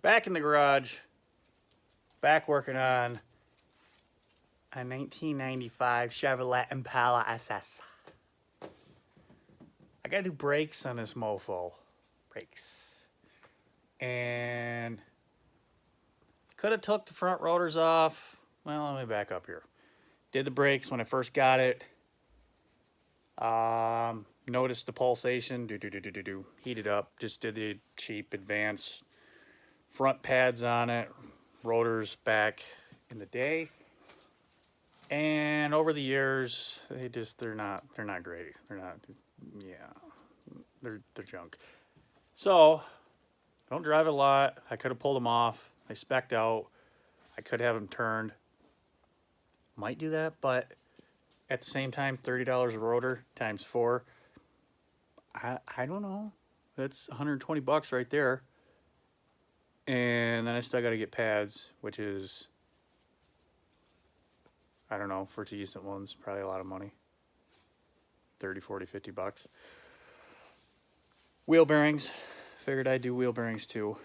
Back in the garage, back working on a 1995 Chevrolet Impala SS. I gotta do brakes on this mofo. Brakes. And could have took the front rotors off. Well, let me back up here. Did the brakes when I first got it. Noticed the pulsation. Heated up. Just did the cheap advanced front pads on it. Rotors back in the day. And over the years, they're not great. They're junk. So, don't drive it a lot. I could have pulled them off. They spec'd out. I could have them turned. Might do that, but at the same time, $30 a rotor times 4. I don't know. That's 120 bucks right there. And then I still got to get pads, which is, I don't know, for decent ones, probably a lot of money. 30, 40, 50 bucks. Wheel bearings. Figured I'd do wheel bearings too.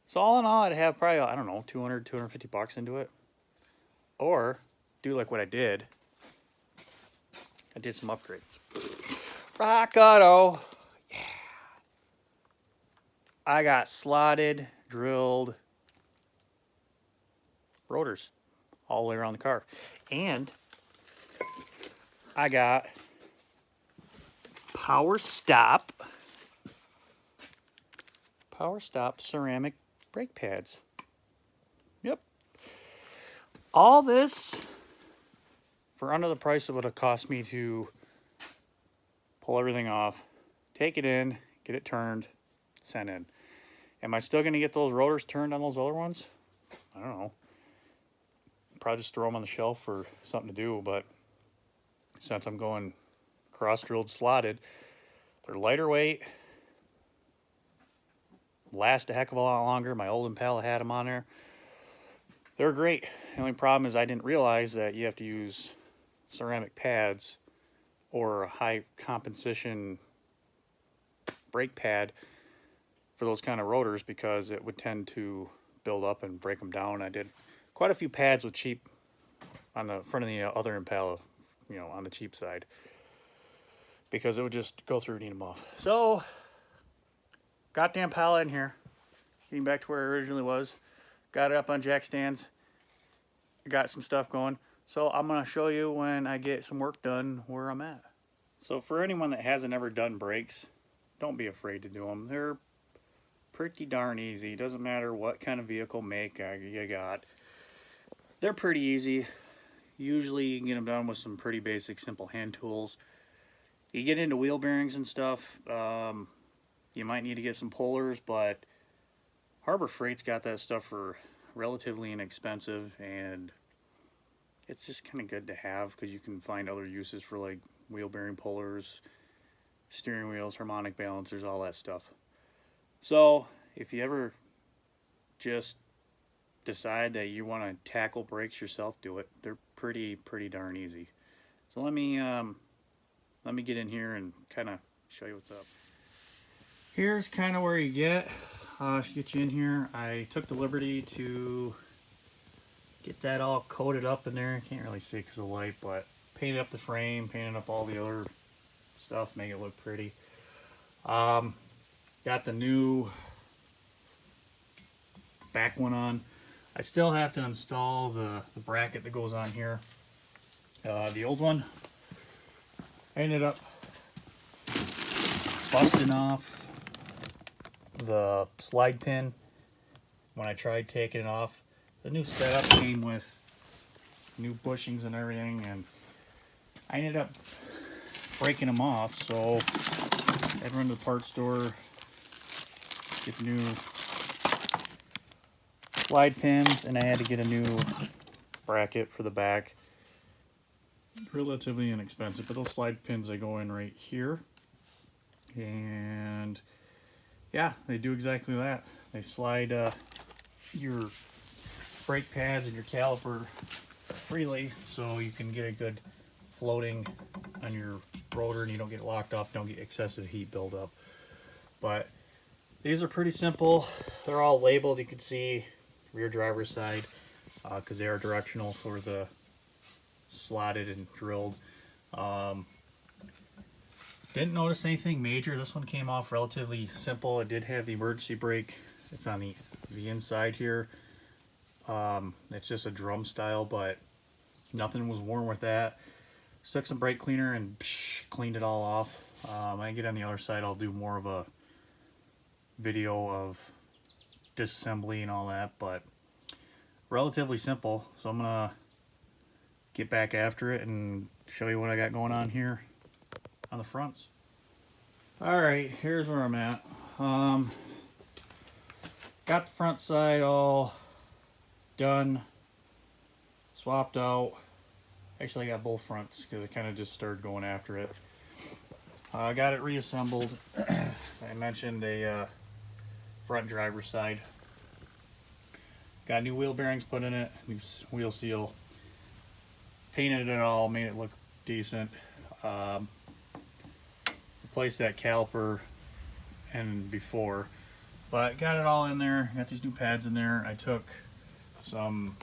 So all in all, I'd have probably, I don't know, 200, 250 bucks into it. Or do like what I did. I did some upgrades. Rock Auto. Yeah. I got slotted, drilled rotors all the way around the car. And I got Power Stop ceramic brake pads. Yep. All this for under the price of what it cost me to pull everything off, take it in, get it turned, sent in. Am I still going to get those rotors turned on those other ones? I don't know. Probably just throw them on the shelf for something to do, but since I'm going cross-drilled slotted, they're lighter weight, last a heck of a lot longer. My old Impala had them on there. They're great. The only problem is I didn't realize that you have to use ceramic pads or a high compensation brake pad for those kind of rotors because it would tend to build up and break them down. I did quite a few pads with cheap on the front of the other Impala, on the cheap side, because it would just go through and eat them off. So, got the Impala in here, getting back to where it originally was. Got it up on jack stands. Got some stuff going. So I'm going to show you when I get some work done where I'm at. So for anyone that hasn't ever done brakes, don't be afraid to do them. They're pretty darn easy. Doesn't matter what kind of vehicle make you got. They're pretty easy. Usually you can get them done with some pretty basic, simple hand tools. You get into wheel bearings and stuff, you might need to get some pullers, but Harbor Freight's got that stuff for relatively inexpensive, and it's just kind of good to have because you can find other uses for like wheel bearing pullers, steering wheels, harmonic balancers, all that stuff. So if you ever just decide that you want to tackle brakes yourself, do it. They're pretty darn easy. So let me get in here and kind of show you what's up. Here's kind of where you get you in here. I took the liberty to get that all coated up in there. Can't really see because of the light, but painted up the frame, painted up all the other stuff, make it look pretty. Got the new back one on. I still have to install the bracket that goes on here. The old one, I ended up busting off the slide pin when I tried taking it off. The new setup came with new bushings and everything, and I ended up breaking them off, so I had to run to the parts store, get new slide pins, and I had to get a new bracket for the back. Relatively inexpensive, but those slide pins, they go in right here, and yeah, they do exactly that. They slide your brake pads and your caliper freely, so you can get a good floating on your rotor and you don't get locked up, don't get excessive heat buildup. But These are pretty simple. They're all labeled. You can see rear driver's side because they are directional for the slotted and drilled. Didn't notice anything major. This one came off relatively simple. It did have the emergency brake. It's on the inside here. It's just a drum style, but nothing was worn with that. Stuck some brake cleaner and cleaned it all off. When I get on the other side, I'll do more of a video of disassembly and all that, but relatively simple. So I'm gonna get back after it and show you what I got going on here on the fronts. All right, here's where I'm at. Got the front side all done, swapped out. Actually, I got both fronts because I kind of just started going after it. I got it reassembled. As I mentioned, a front driver's side. Got new wheel bearings put in it, new wheel seal. Painted it all, made it look decent. Replaced that caliper and before, but got it all in there. Got these new pads in there. I took some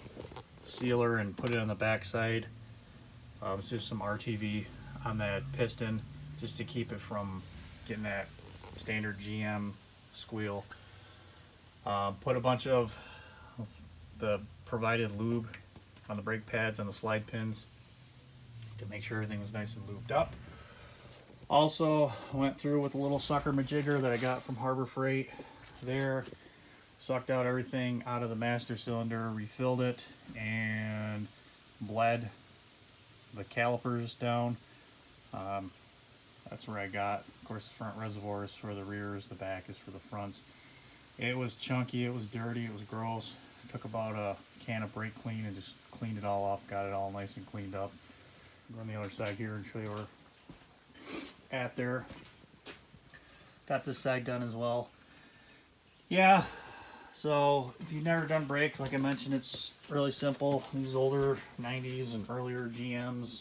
sealer and put it on the back side. It's just some RTV on that piston just to keep it from getting that standard GM squeal. Put a bunch of the provided lube on the brake pads on the slide pins to make sure everything was nice and lubed up. Also went through with a little sucker majigger that I got from Harbor Freight there, sucked out everything out of the master cylinder, refilled it, and bled the calipers down. That's where I got, of course, the front reservoir is for the rears, the back is for the fronts. It was chunky, it was dirty, it was gross. Took about a can of brake clean and just cleaned it all up, got it all nice and cleaned up. Go on the other side here and show you where at there. Got this side done as well. Yeah, so if you've never done brakes, like I mentioned, it's really simple. These older 90s and earlier GMs,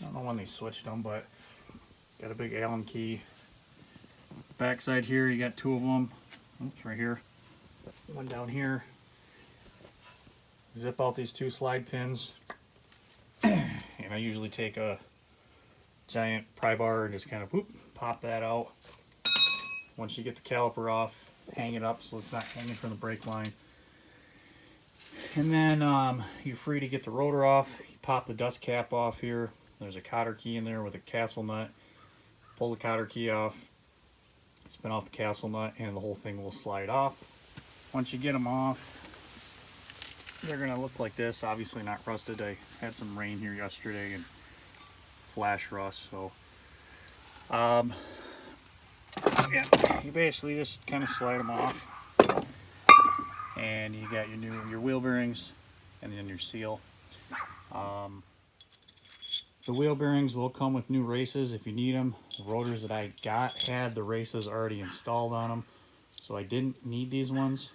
I don't know when they switched them, but got a big Allen key. Back side here, you got two of them. Oops, right here. One down here. Zip out these two slide pins. And I usually take a giant pry bar and just kind of whoop, pop that out. Once you get the caliper off, hang it up so it's not hanging from the brake line. And then you're free to get the rotor off. You pop the dust cap off here. There's a cotter key in there with a castle nut. Pull the cotter key off, spin off the castle nut, and the whole thing will slide off. Once you get them off, they're gonna look like this. Obviously not rusted. I had some rain here yesterday and flash rust, so yeah, you basically just kind of slide them off, and you got your wheel bearings and then your seal. The wheel bearings will come with new races if you need them. The rotors that I got had the races already installed on them, so I didn't need these ones.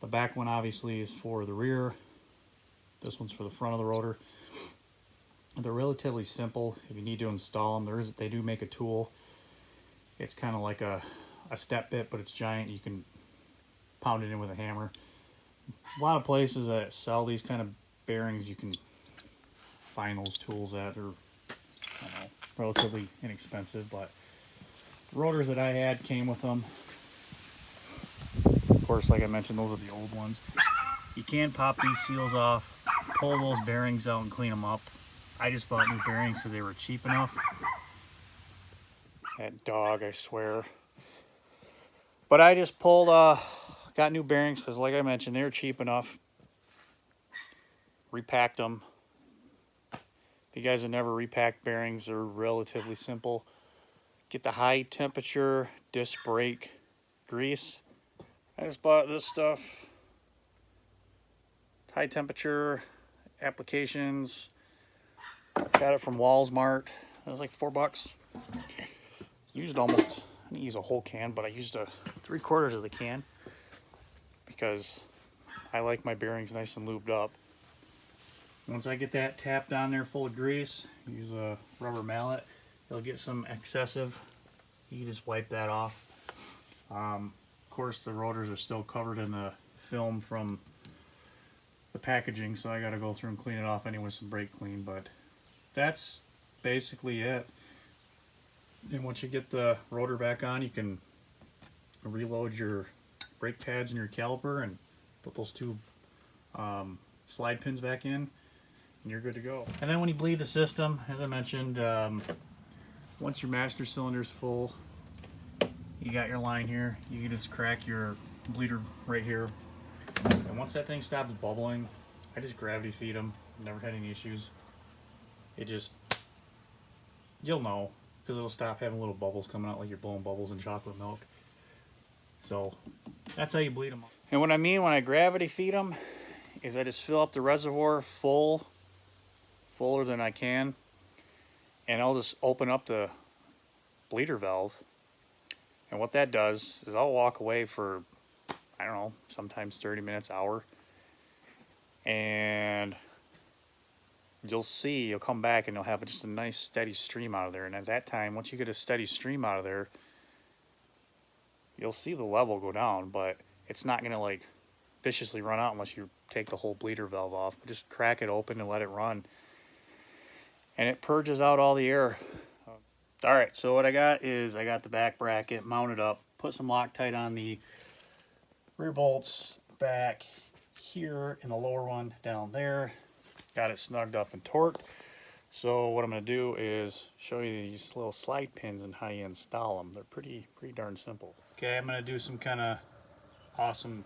The back one obviously is for the rear. This one's for the front of the rotor. They're relatively simple if you need to install them. They do make a tool. It's kind of like a step bit, but it's giant. You can pound it in with a hammer. A lot of places that sell these kind of bearings, you can find those tools at. They're, I don't know, relatively inexpensive, but the rotors that I had came with them. Of course, like I mentioned, those are the old ones. You can pop these seals off, pull those bearings out and clean them up. I just bought new bearings because they were cheap enough. That dog, I swear. But I just got new bearings because, like I mentioned, they were cheap enough. Repacked them. If you guys have never repacked bearings, they're relatively simple. Get the high temperature disc brake grease. I just bought this stuff. High temperature applications. Got it from Walmart. It was like $4. Used almost, I didn't use a whole can, but I used 3/4 of the can because I like my bearings nice and lubed up. Once I get that tapped on there full of grease, use a rubber mallet. It'll get some excessive. You can just wipe that off. Of course the rotors are still covered in the film from the packaging, so I gotta go through and clean it off anyway with some brake clean, but that's basically it. And once you get the rotor back on, you can reload your brake pads and your caliper and put those two slide pins back in, and you're good to go. And then when you bleed the system, as I mentioned, once your master cylinder is full, you got your line here, you can just crack your bleeder right here. And once that thing stops bubbling, I just gravity feed them. Never had any issues. It just, you'll know, because it'll stop having little bubbles coming out like you're blowing bubbles in chocolate milk. So that's how you bleed them. And what I mean when I gravity feed them is I just fill up the reservoir fuller than I can, and I'll just open up the bleeder valve. And what that does is I'll walk away for, I don't know, sometimes 30 minutes, hour, and you'll see, you'll come back and you'll have just a nice steady stream out of there. And at that time, once you get a steady stream out of there, you'll see the level go down, but it's not gonna like viciously run out unless you take the whole bleeder valve off. But just crack it open and let it run, and it purges out all the air. All right, so what I got is I got the back bracket mounted up, put some Loctite on the rear bolts back here and the lower one down there. Got it snugged up and torqued. So what I'm going to do is show you these little slide pins and how you install them. They're pretty darn simple. Okay, I'm going to do some kind of awesome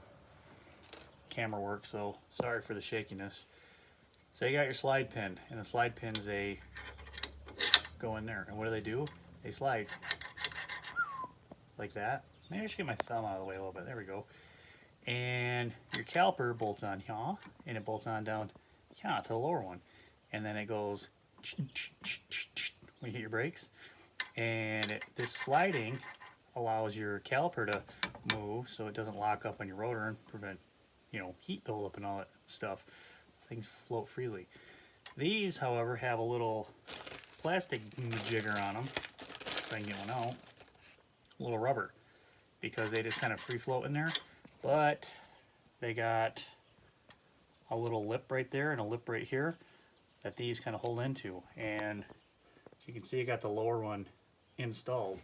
camera work, so sorry for the shakiness. So you got your slide pin, and the slide pins, they go in there, and what do? They slide like that. Maybe I should get my thumb out of the way a little bit. There we go. And your caliper bolts on here, and it bolts on down here to the lower one, and then it goes when you hit your brakes. And this sliding allows your caliper to move so it doesn't lock up on your rotor and prevent, you know, heat buildup and all that stuff. Things float freely. These, however, have a little plastic jigger on them, if I can get one out, a little rubber, because they just kind of free float in there. But they got a little lip right there and a lip right here that these kind of hold into. And you can see I got the lower one installed,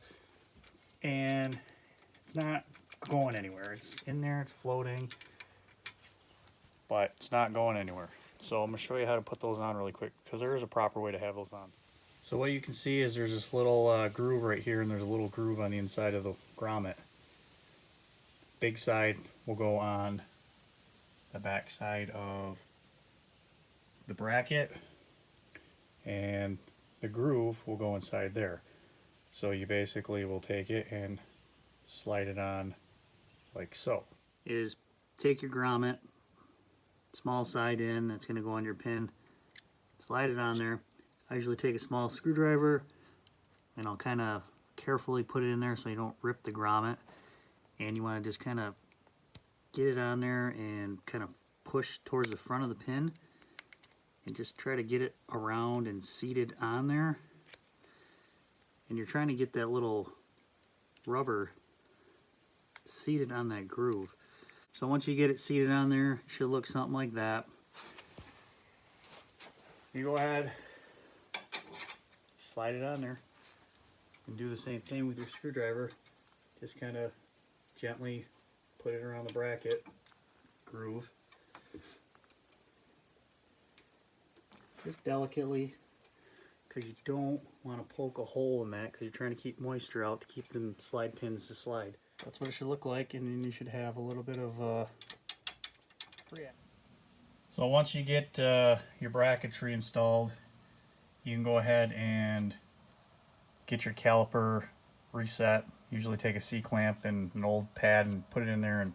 and it's not going anywhere. It's in there, it's floating, but it's not going anywhere. So I'm going to show you how to put those on really quick, because there is a proper way to have those on. So what you can see is there's this little groove right here, and there's a little groove on the inside of the grommet. Big side will go on the back side of the bracket, and the groove will go inside there. So you basically will take it and slide it on like so. Is take your grommet, small side in, that's going to go on your pin, slide it on there. I usually take a small screwdriver and I'll kind of carefully put it in there so you don't rip the grommet. And you want to just kind of get it on there and kind of push towards the front of the pin and just try to get it around and seated on there. And you're trying to get that little rubber seated on that groove. So once you get it seated on there, it should look something like that. You go ahead, slide it on there, and do the same thing with your screwdriver. Just kind of gently put it around the bracket groove. Just delicately, because you don't want to poke a hole in that, because you're trying to keep moisture out to keep them slide pins to slide. That's what it should look like, and then you should have a little bit of So once you get your bracketry installed, you can go ahead and get your caliper reset. Usually take a C-clamp and an old pad and put it in there and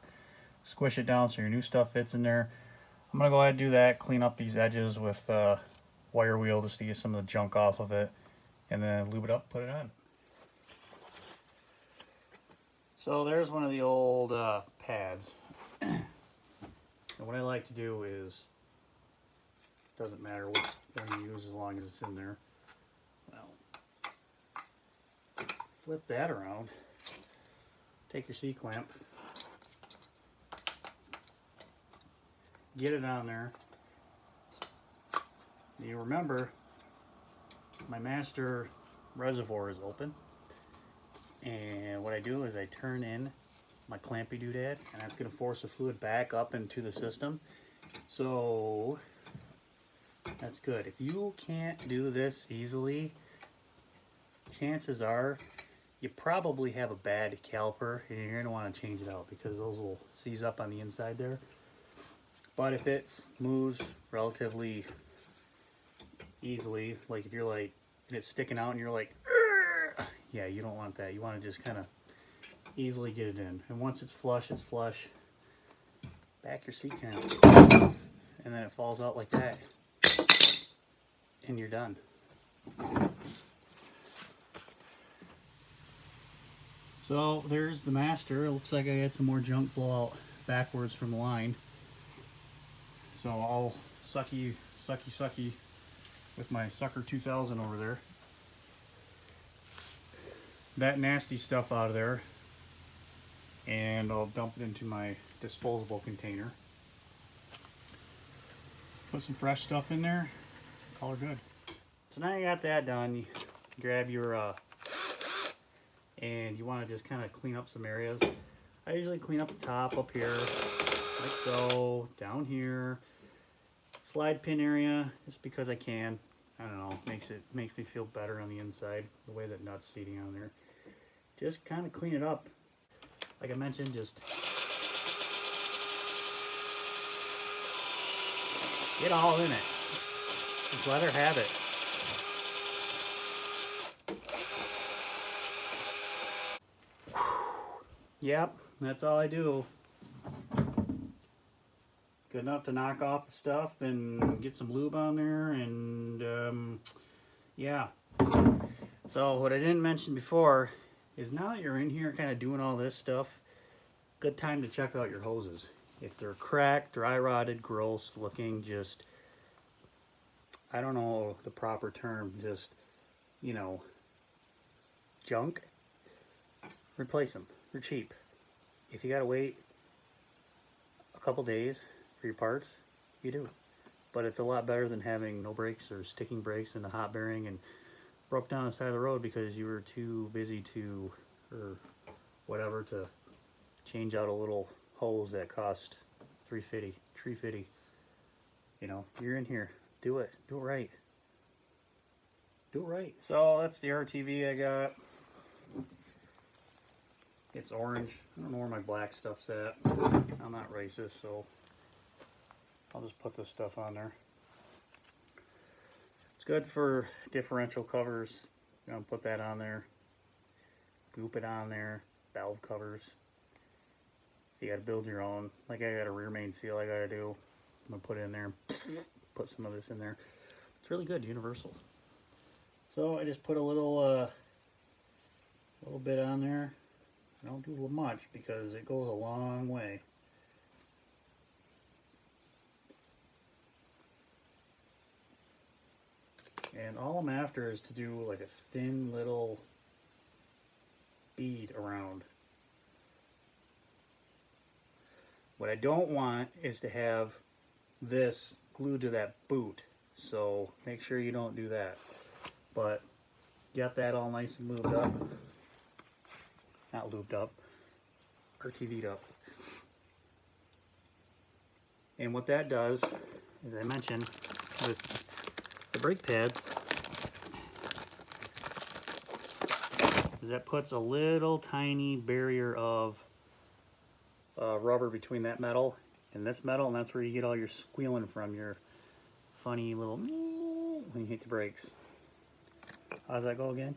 squish it down so your new stuff fits in there. I'm going to go ahead and do that, clean up these edges with wire wheel just to get some of the junk off of it, and then lube it up, put it on. So there's one of the old pads. And what I like to do is, doesn't matter which one you use as long as it's in there. Well, flip that around, take your C-clamp, get it on there. You remember my master reservoir is open, and what I do is I turn in my clampy doodad, and that's going to force the fluid back up into the system. So that's good. If you can't do this easily, chances are you probably have a bad caliper, and you're going to want to change it out because those will seize up on the inside there. But if it moves relatively easily, like if you're like, and it's sticking out and you're like, yeah, you don't want that. You want to just kind of easily get it in. And once it's flush, back your seat clamp, and then it falls out like that, and you're done. So there's the master. It looks like I had some more junk blow out backwards from the line. So I'll sucky with my Sucker 2000 over there. That nasty stuff out of there, and I'll dump it into my disposable container. Put some fresh stuff in there, call her good. So now you got that done, you grab your and you want to just kind of clean up some areas. I usually clean up the top up here, like so, down here, slide pin area, just because I can. I don't know, makes me feel better on the inside, the way that nut's seating on there. Just kind of clean it up. Like I mentioned, just get all in it. Just let her have it. Yep, that's all I do. Good enough to knock off the stuff and get some lube on there, and yeah. So what I didn't mention before is now that you're in here kind of doing all this stuff, good time to check out your hoses. If they're cracked, dry rotted, gross looking, just, I don't know the proper term, just, you know, junk, replace them. They're cheap. If you gotta wait a couple days for your parts, you do. But it's a lot better than having no brakes or sticking brakes in the hot bearing and broke down the side of the road because you were too busy to, or whatever, to change out a little hose that cost $350. You know, you're in here, do it right. Do it right. So that's the RTV I got. It's orange. I don't know where my black stuff's at. I'm not racist, so I'll just put this stuff on there. It's good for differential covers. I'm gonna put that on there. Goop it on there. Valve covers. You gotta build your own. Like I got a rear main seal I gotta do. I'm gonna put it in there and put some of this in there. It's really good, universal. So I just put a little bit on there. I don't do much because it goes a long way. And all I'm after is to do like a thin little bead around. What I don't want is to have this glued to that boot, so make sure you don't do that. But get that all nice and lubed up. Not lubed up, RTV'd up. And what that does, as I mentioned, with the brake pads, is that puts a little tiny barrier of rubber between that metal and this metal, and that's where you get all your squealing from, your funny little when you hit the brakes. How does that go again?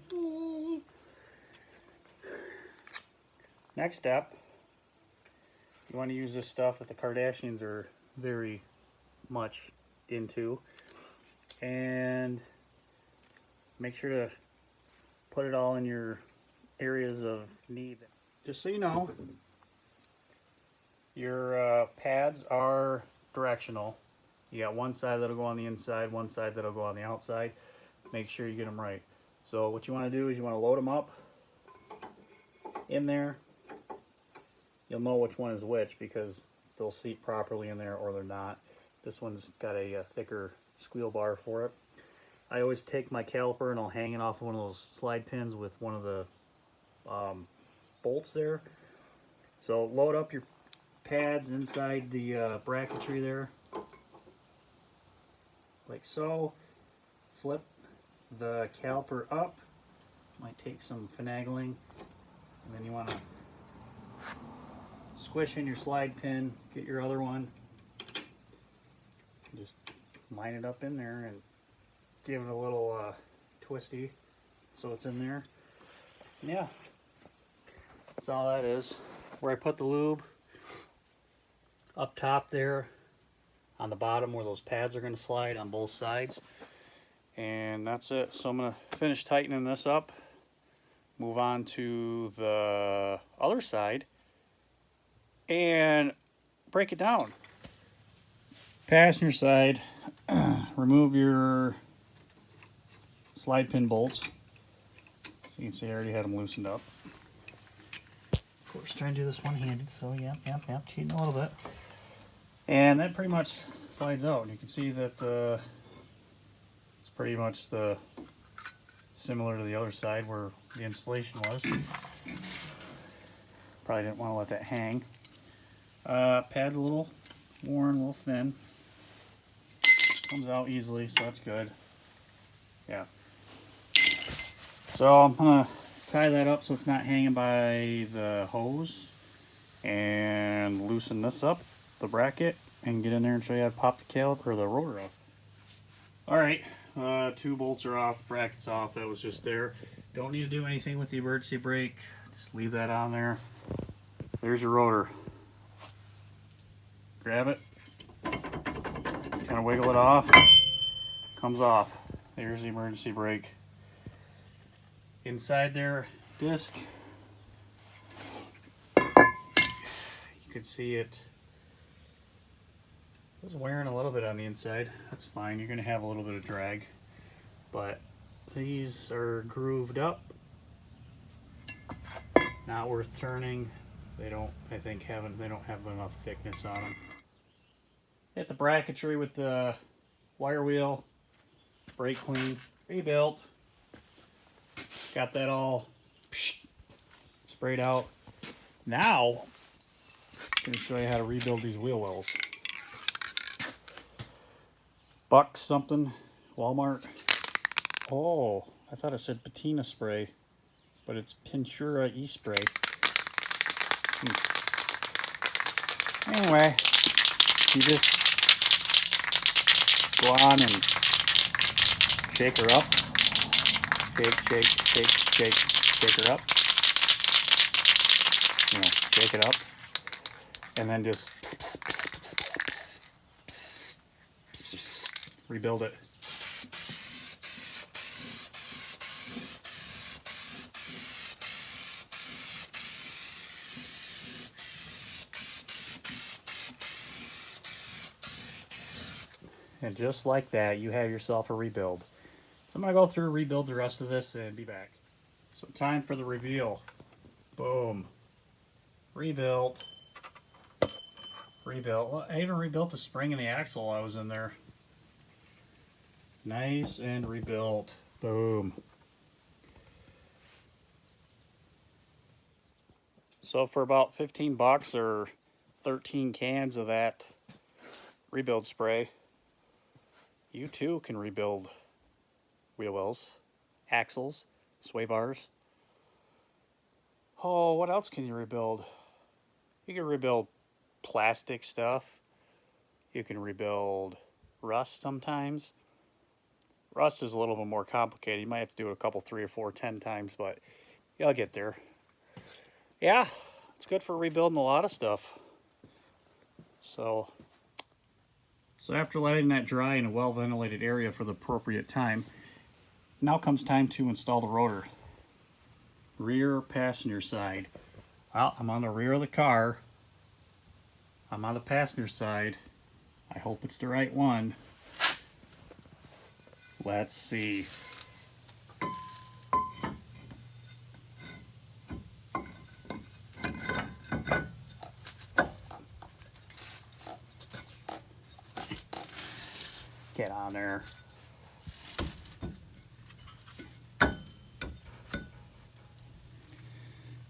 Next step, you want to use this stuff that the Kardashians are very much into, and make sure to put it all in your areas of need. Just so you know, your pads are directional. You got one side that'll go on the inside, one side that'll go on the outside. Make sure you get them right. So what you want to do is you want to load them up in there. You'll know which one is which because they'll seat properly in there or they're not. This one's got a thicker squeal bar for it. I always take my caliper and I'll hang it off one of those slide pins with one of the bolts there. So load up your pads inside the bracketry there, like so. Flip the caliper up. Might take some finagling, and then you want to squish in your slide pin, get your other one, just line it up in there and give it a little twisty so it's in there. And yeah, that's all that is. Where I put the lube, up top there on the bottom where those pads are going to slide on both sides. And that's it. So I'm going to finish tightening this up, move on to the other side, and break it down. Passenger side, remove your slide pin bolts. You can see I already had them loosened up. Of course, trying to do this one-handed, so yep, cheating a little bit. And that pretty much slides out. And you can see that it's pretty much similar to the other side where the installation was. Probably didn't want to let that hang. Pad's a little worn, a little thin. Comes out easily, so that's good. Yeah. So I'm gonna tie that up so it's not hanging by the hose, and loosen this up, the bracket, and get in there and show you how to pop the caliper or the rotor off. Alright, 2 bolts are off, bracket's off, that was just there. Don't need to do anything with the emergency brake, just leave that on there. There's your rotor. Grab it, kind of wiggle it off, comes off. There's the emergency brake. Inside there, disc, you can see it was wearing a little bit on the inside. That's fine, you're going to have a little bit of drag, but these are grooved up, not worth turning. They don't, I think, they don't have enough thickness on them. Hit the bracketry with the wire wheel, brake clean, rebuilt. Got that all sprayed out. Now, I'm going to show you how to rebuild these wheel wells. Buck something, Walmart. Oh, I thought it said patina spray, but it's Pintura e-spray. Anyway, you just go on and shake her up. Shake her up. You know, shake it up. And then just rebuild it. And just like that, you have yourself a rebuild. So I'm going to go through and rebuild the rest of this and be back. So time for the reveal. Boom. Rebuilt. Well, I even rebuilt the spring and the axle while I was in there. Nice and rebuilt. Boom. So for about 15 bucks or 13 cans of that rebuild spray, you too can rebuild wheel wells, axles, sway bars. Oh, what else can you rebuild? You can rebuild plastic stuff. You can rebuild rust sometimes. Rust is a little bit more complicated. You might have to do it a couple, 3 or 4, 10 times, but you'll get there. Yeah, it's good for rebuilding a lot of stuff. So after letting that dry in a well-ventilated area for the appropriate time, now comes time to install the rotor. Rear passenger side. Well, I'm on the rear of the car. I'm on the passenger side. I hope it's the right one. Let's see. get on there.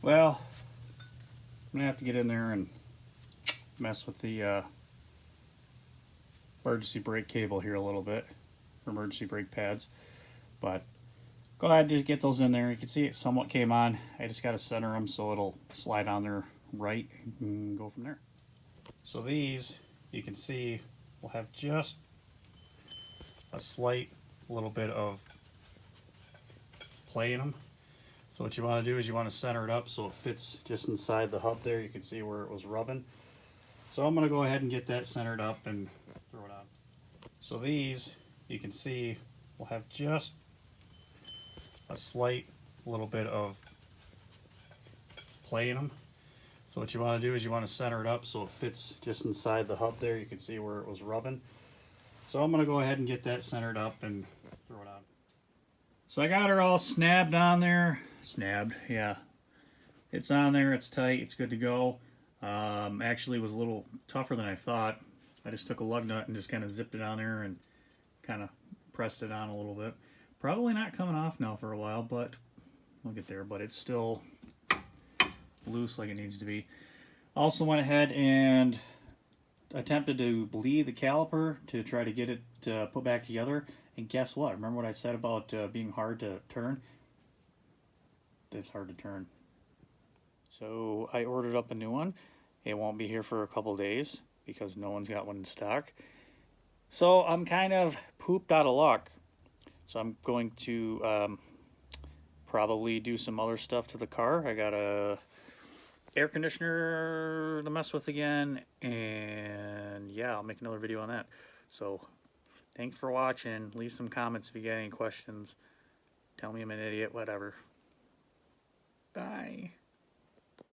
Well, I'm gonna have to get in there and mess with the emergency brake cable here a little bit, emergency brake pads. But go ahead and get those in there. You can see it somewhat came on. I just got to center them so it'll slide on there right and go from there. So these, you can see, will have just a slight little bit of play in them. So what you want to do is you want to center it up so it fits just inside the hub there. You can see where it was rubbing. So I'm going to go ahead and get that centered up and throw it on. So these, you can see, will have just a slight little bit of play in them. So what you want to do is you want to center it up so it fits just inside the hub there. You can see where it was rubbing. So I'm going to go ahead and get that centered up and throw it on. So I got her all snabbed on there. Snabbed, yeah. It's on there, it's tight, it's good to go. Actually, it was a little tougher than I thought. I just took a lug nut and just kind of zipped it on there and kind of pressed it on a little bit. Probably not coming off now for a while, but we'll get there. But it's still loose like it needs to be. Also went ahead and attempted to bleed the caliper to try to get it put back together. And guess what? Remember what I said about being hard to turn? It's hard to turn. So I ordered up a new one. It won't be here for a couple days because no one's got one in stock. So I'm kind of pooped out of luck. So I'm going to probably do some other stuff to the car. I got a air conditioner to mess with again, and yeah, I'll make another video on that. So thanks for watching. Leave some comments if you get any questions. Tell me I'm an idiot, whatever. Bye.